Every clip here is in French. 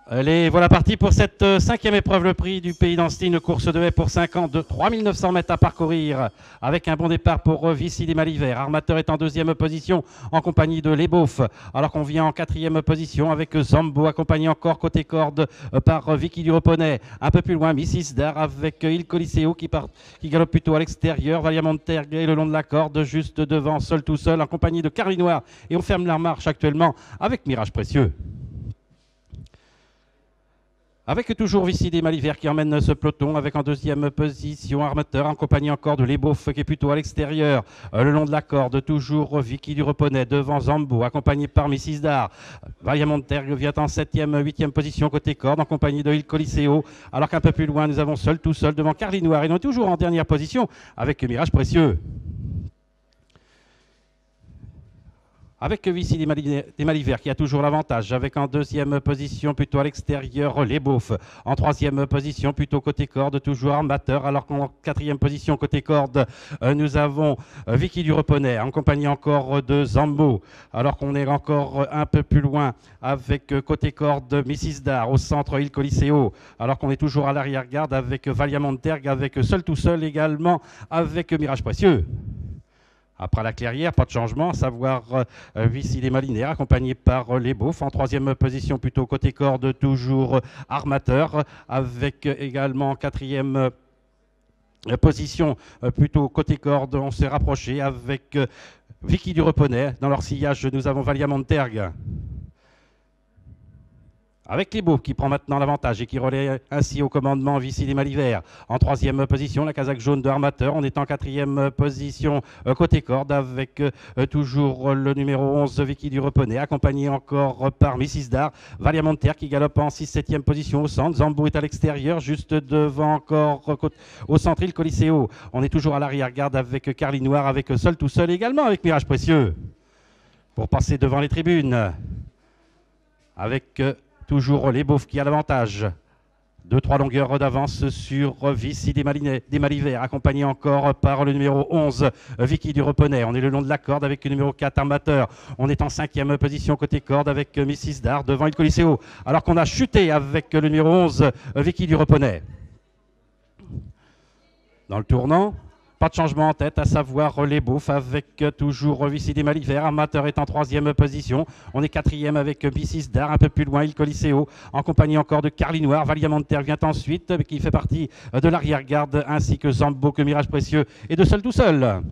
Allez, voilà parti pour cette cinquième épreuve, le prix du Pays d'Ancenis, une course de haie pour 5 ans de 3900 mètres à parcourir avec un bon départ pour Vici des Malivert. Armateur est en deuxième position en compagnie de Les Beaufs, alors qu'on vient en quatrième position avec Zambo, accompagné encore côté corde par Vicky Dureponnet. Un peu plus loin, Mrs. Dar avec Il Coliseo qui galope plutôt à l'extérieur. Valia Montergue est le long de la corde, juste devant, seul tout seul, en compagnie de Carly Noir. Et on ferme la marche actuellement avec Mirage Précieux. Avec toujours Vici des Malivert qui emmène ce peloton avec en deuxième position Armateur en compagnie encore de Les Beaufs qui est plutôt à l'extérieur le long de la corde. Toujours Vicky Dureponnet devant Zambo accompagné par Mrs. Dar. Valia Montergue vient en septième, huitième position côté corde en compagnie de Il Coliseo, alors qu'un peu plus loin nous avons seul tout seul devant Carly Noir et nous toujours en dernière position avec Mirage Précieux. Avec Vici des Malivert qui a toujours l'avantage, avec en deuxième position plutôt à l'extérieur Les Beaufs, en troisième position plutôt côté corde, toujours Armateur, alors qu'en quatrième position côté corde, nous avons Vicky Dureponnet, en compagnie encore de Zambo, alors qu'on est encore un peu plus loin avec côté corde Mrs. Dar, au centre Il Coliseo, alors qu'on est toujours à l'arrière-garde avec Valia Montergue, avec seul tout seul également avec Mirage Précieux. Après la clairière, pas de changement, à savoir Vici des Malivert, accompagné par Les Beaufs. En troisième position, plutôt côté corde, toujours Armateur, avec également en quatrième position, plutôt côté corde. On s'est rapproché avec Vicky Dureponnet. Dans leur sillage, nous avons Valia Montergue. Avec Les Beaufs qui prend maintenant l'avantage et qui relaie ainsi au commandement Vici des Malivert. En troisième position, la casaque jaune de Armateur. On est en quatrième position côté corde avec toujours le numéro 11 Vicky Dureponnet, accompagné encore par Mrs. Dar. Valia Montergue qui galope en 6-7e position au centre. Zambo est à l'extérieur, juste devant encore au centre Il Coliseo. On est toujours à l'arrière-garde avec Carly Noir, avec seul tout seul également avec Mirage Précieux. Pour passer devant les tribunes avec toujours Les Beaufs qui a l'avantage. 2-3 longueurs d'avance sur Vici des Malivert, accompagné encore par le numéro 11, Vicky Dureponnet. On est le long de la corde avec le numéro 4, Armateur. On est en cinquième position côté corde avec Mrs. Dar devant Il Coliseo, alors qu'on a chuté avec le numéro 11, Vicky Dureponnet. Dans le tournant, pas de changement en tête, à savoir Les Beaufs avec toujours Vici des Malivert. Armateur est en troisième position. On est quatrième avec Mrs. Dar, un peu plus loin, Il Coliseo, en compagnie encore de Carly Noir. Valia Montergue vient ensuite, qui fait partie de l'arrière-garde, ainsi que Zambo, que Mirage Précieux et de seul tout seul.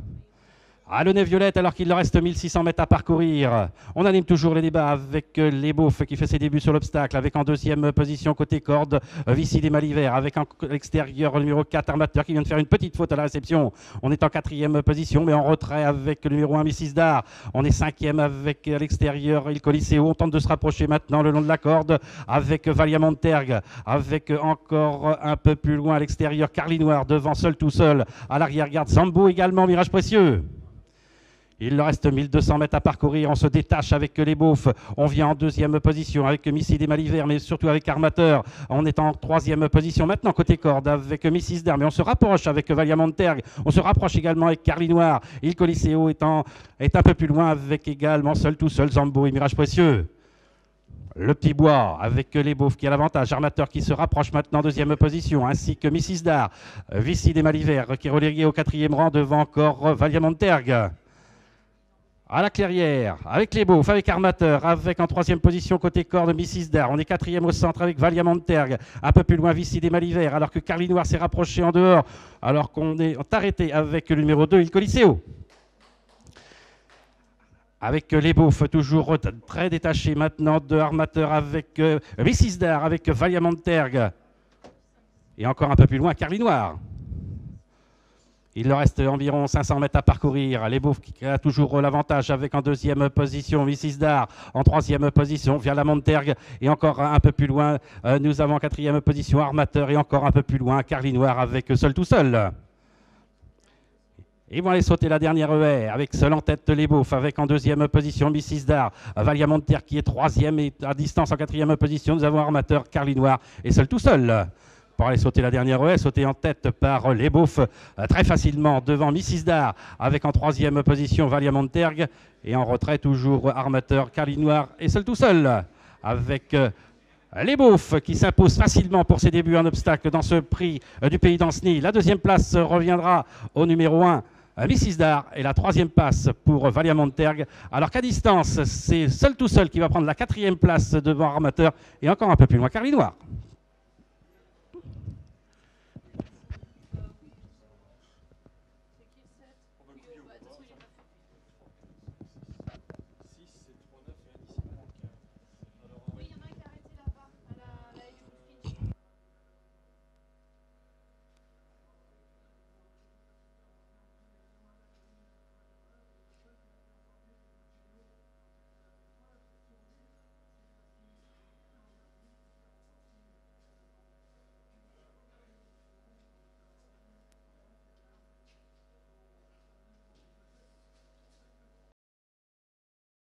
À le nez violette alors qu'il leur reste 1600 mètres à parcourir. On anime toujours les débats avec Les Beaufs qui fait ses débuts sur l'obstacle, avec en deuxième position côté corde Vici des Malivert, avec en l'extérieur le numéro 4 Armateur qui vient de faire une petite faute à la réception. On est en quatrième position mais en retrait avec le numéro 1 Mrs. Dar. On est cinquième avec à l'extérieur Il Coliseo. On tente de se rapprocher maintenant le long de la corde avec Valia Montergue, avec encore un peu plus loin à l'extérieur Carly Noir, devant seul tout seul à l'arrière-garde Zambo également, Mirage Précieux. Il leur reste 1200 mètres à parcourir. On se détache avec Les Beaufs. On vient en deuxième position avec Vici des Malivert, mais surtout avec Armateur. On est en troisième position maintenant côté corde avec Mrs. Dar, mais on se rapproche avec Valia Montergue. On se rapproche également avec Carly Noir. Il Coliseo est un peu plus loin avec également seul tout seul Zambo et Mirage Précieux. Le petit bois avec Les Beaufs qui a l'avantage. Armateur qui se rapproche maintenant en deuxième position, ainsi que Mrs. Dar. Vici des Malivert qui est relégué au quatrième rang devant encore Valia Montergue. À la clairière, avec Les Beaufs, avec Armateur, avec en troisième position côté corde Mrs. Dar. On est quatrième au centre avec Valia Montergue, un peu plus loin Vici des Malivert, alors que Carly Noir s'est rapproché en dehors, alors qu'on est arrêté avec le numéro 2, Il Coliseo. Avec Les Beaufs, toujours très détaché maintenant de Armateur avec Mrs. Dar, avec Valia Montergue. Et encore un peu plus loin, Carly Noir. Il leur reste environ 500 mètres à parcourir. Les Beaufs qui a toujours l'avantage avec en deuxième position Mrs. Dar, en troisième position Valia Montergue et encore un peu plus loin nous avons en quatrième position Armateur et encore un peu plus loin Carly Noir avec seul tout seul. Ils vont aller sauter la dernière haie avec seul en tête Les Beaufs, avec en deuxième position Mrs. Dar, Valia Montergue qui est troisième et à distance en quatrième position nous avons Armateur, Carly Noir et seul tout seul. Pour aller sauter la dernière haie, sauter en tête par Les Beaufs très facilement devant Mrs. Dar, avec en troisième position Valia Montergue et en retrait toujours Armateur, Carly Noir et seul tout seul, avec Les Beaufs qui s'imposent facilement pour ses débuts en obstacle dans ce prix du Pays d'Anceny. La deuxième place reviendra au numéro 1, Mrs. Dar, et la troisième place pour Valia Montergue. Alors qu'à distance, c'est Seul tout seul qui va prendre la quatrième place devant Armateur et encore un peu plus loin Carly Noir.